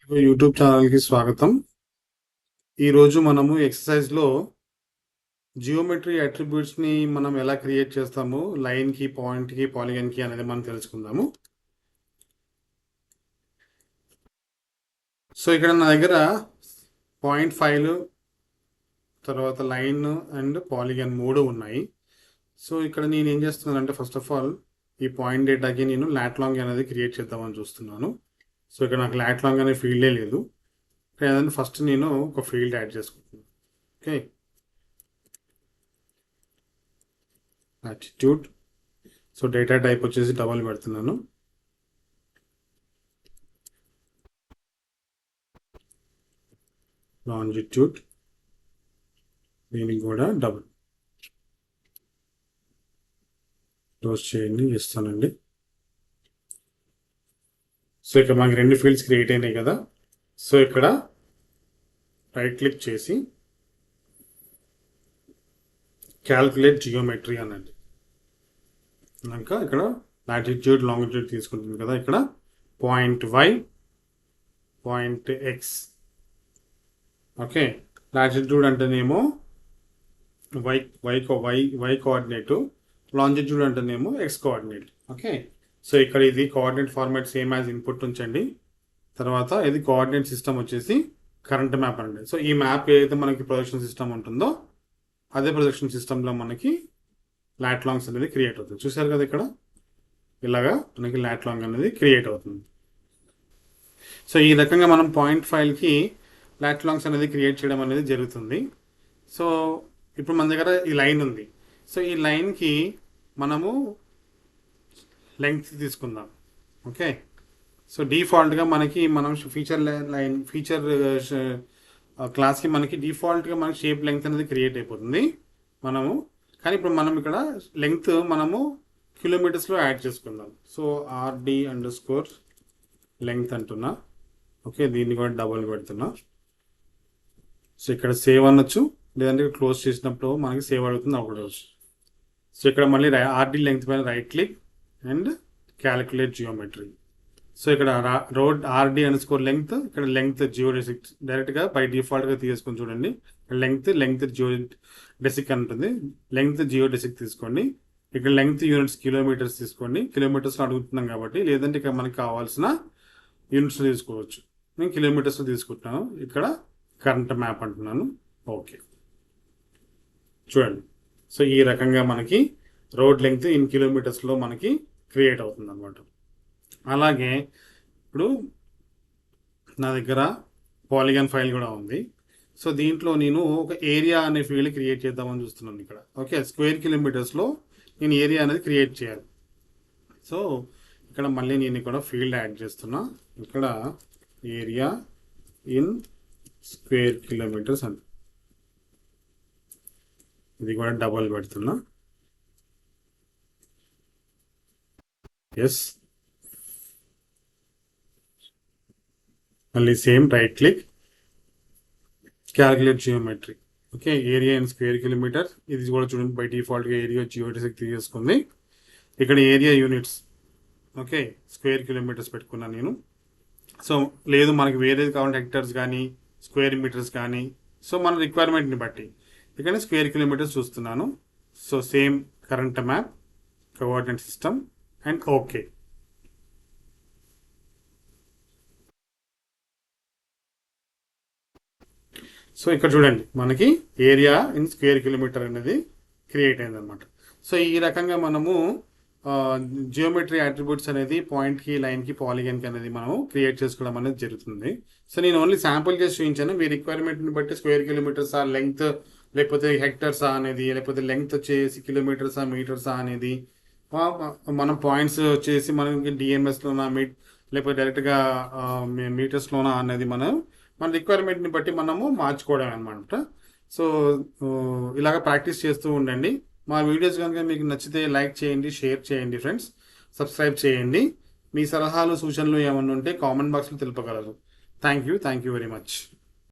YouTube ఛానల్కి స్వాగతం. ఈరోజు మనము ఎక్సర్సైజ్లో జియోమెట్రీ అట్రిబ్యూట్స్ని మనం ఎలా క్రియేట్ చేస్తాము, లైన్కి, పాయింట్కి, పాలిగన్కి అనేది మనం తెలుసుకుందాము. సో ఇక్కడ నా దగ్గర పాయింట్ ఫైల్, తర్వాత లైన్ అండ్ పాలిగన్ మూడు ఉన్నాయి. సో ఇక్కడ నేను ఏం చేస్తున్నానంటే ఫస్ట్ ఆఫ్ ఆల్ ఈ పాయింట్ డేటాకి నేను లాట్లాంగ్ అనేది క్రియేట్ చేద్దామని చూస్తున్నాను. సో ఇక్కడ నాకు లాట్లాంగ్ అనే ఫీల్డే లేదు. ఏదైనా ఫస్ట్ నేను ఒక ఫీల్డ్ యాడ్ చేసుకుంటున్నాను. Okay, attitude. So data type వచ్చేసి డబల్ పెడుతున్నాను. లాంజిట్యూడ్, దీనికి కూడా డబుల్. క్లోజ్ చేయండి, ఇస్తానండి. సో ఇక్కడ మనకి రెండు ఫీల్డ్స్ క్రియేట్ అయినాయి కదా. సో ఇక్కడ రైట్ క్లిక్ చేసి క్యాల్కులేట్ జియోమెట్రీ అనండి. ఇంకా ఇక్కడ లాటిట్యూడ్, లాంగిట్యూడ్ తీసుకుంటుంది కదా. ఇక్కడ point Y, point X. Okay, latitude అంటేనేమో Y Y Y Y coordinate, longitude అంటేనేమో ఎక్స్ కోఆర్డినేట్. ఓకే, సో ఇక్కడ ఇది coordinate format same as input ఉంచండి. తర్వాత ఇది కోఆర్డినేట్ సిస్టమ్ వచ్చేసి కరెంట్ మ్యాప్ అండి. సో ఈ మ్యాప్ ఏదైతే మనకి ప్రొజెక్షన్ సిస్టమ్ ఉంటుందో అదే ప్రొజెక్షన్ సిస్టంలో మనకి లాట్లాంగ్స్ అనేది క్రియేట్ అవుతుంది. చూసారు కదా, ఇక్కడ ఇలాగా మనకి లాట్లాంగ్ అనేది క్రియేట్ అవుతుంది. సో ఈ రకంగా మనం పాయింట్ ఫైల్కి లాట్లాంగ్స్ అనేది క్రియేట్ చేయడం అనేది జరుగుతుంది. సో ఇప్పుడు మన దగ్గర ఈ లైన్ ఉంది. సో ఈ లైన్కి మనము లెంగ్త్ తీసుకుందాం. ఓకే, సో డిఫాల్ట్గా మనకి మనం ఫీచర్ క్లాస్కి మనకి డిఫాల్ట్గా మనకి షేప్ లెంగ్త్ అనేది క్రియేట్ అయిపోతుంది మనము. కానీ ఇప్పుడు మనం ఇక్కడ లెంగ్త్ మనము కిలోమీటర్స్లో యాడ్ చేసుకుందాం. సో RD_ లెంగ్త్ అంటున్నా. ఓకే, దీన్ని కూడా డబుల్ పెడుతున్నా. సో ఇక్కడ సేవ్ అనొచ్చు, లేదంటే క్లోజ్ చేసినప్పుడు మనకి సేవ్ అడుగుతుంది అప్పుడు. సో ఇక్కడ మళ్ళీ RD లెంగ్త్ పైన right click and calculate geometry. So ఇక్కడ RD_ లెంగ్త్, ఇక్కడ లెంగ్త్ జియోడెసిక్ డైరెక్ట్గా బై డిఫాల్ట్గా తీసుకొని చూడండి. లెంగ్త్ జియోడెసిక్ ఉంటుంది. లెంగ్త్ జియోడెసిక్ తీసుకోండి. ఇక్కడ లెంగ్త్ యూనిట్స్ కిలోమీటర్స్ తీసుకోండి. కిలోమీటర్స్లో అడుగుతున్నాం కాబట్టి, లేదంటే ఇక్కడ మనకి కావాల్సిన యూనిట్స్ తీసుకోవచ్చు. నేను కిలోమీటర్స్లో తీసుకుంటున్నాను. ఇక్కడ కరెంట్ మ్యాప్ అంటున్నాను. ఓకే, చూడండి. సో ఈ రకంగా మనకి రోడ్ లెంగ్త్ ఇన్ కిలోమీటర్స్లో మనకి క్రియేట్ అవుతుంది అనమాట. అలాగే ఇప్పుడు నా దగ్గర పాలిగాన్ ఫైల్ కూడా ఉంది. సో దీంట్లో నేను ఒక ఏరియా అనే ఫీల్డ్ క్రియేట్ చేద్దామని చూస్తున్నాను ఇక్కడ. ఓకే, స్క్వేర్ కిలోమీటర్స్లో నేను ఏరియా అనేది క్రియేట్ చేయాలి. సో ఇక్కడ మళ్ళీ నేను ఇక్కడ ఫీల్డ్ యాడ్ చేస్తున్నా. ఇక్కడ ఏరియా ఇన్ స్క్వేర్ కిలోమీటర్స్ అని, ఇది కూడా డబల్ పెడుతున్నా. ఎస్, మళ్ళీ same right click, calculate geometry. Okay, area in square kilometer. ఇది కూడా చూడండి, బై డిఫాల్ట్గా ఏరియా జియోడెసిక్ తీసుకుంది. ఇక్కడ area units, okay, square kilometers పెట్టుకున్నాను నేను. సో లేదు మనకి వేరేది కావాలంటే హెక్టర్స్ కానీ స్క్వేర్ మీటర్స్ కానీ, సో మన రిక్వైర్మెంట్ని బట్టి ఇక్కడ స్క్వేర్ కిలోమీటర్స్ చూస్తున్నాను. So same current map, coordinate system and okay. So ఇక్కడ చూడండి, మనకి ఏరియా ఇన్ స్క్వేర్ కిలోమీటర్ అనేది క్రియేట్ అయింది అనమాట. సో ఈ రకంగా మనము జియోమెట్రీ అట్రిబ్యూట్స్ అనేది పాయింట్కి, లైన్కి, పాలిగన్కి అనేది మనము క్రియేట్ చేసుకోవడం అనేది జరుగుతుంది. సో నేను ఓన్లీ శాంపుల్ చేసి చూపించాను. మీ రిక్వైర్మెంట్ని బట్టి స్క్వేర్ కిలోమీటర్సా, లెంగ్త్ లేకపోతే హెక్టర్సా అనేది, లేకపోతే లెంగ్త్ వచ్చేసి కిలోమీటర్సా, మీటర్సా అనేది, మనం పాయింట్స్ వచ్చేసి మనకి డిఎంఎస్లోనా లేకపోతే డైరెక్ట్గా మీటర్స్లోనా అనేది మన రిక్వైర్మెంట్ని బట్టి మనము మార్చుకోవడం అనమాట. సో ఇలాగ ప్రాక్టీస్ చేస్తూ ఉండండి. మా వీడియోస్ కనుక మీకు నచ్చితే లైక్ చేయండి, షేర్ చేయండి ఫ్రెండ్స్, సబ్స్క్రైబ్ చేయండి. మీ సలహాలు, సూచనలు ఏమన్నా ఉంటే కామెంట్ బాక్స్లో తెలుపగలరు. Thank you very much.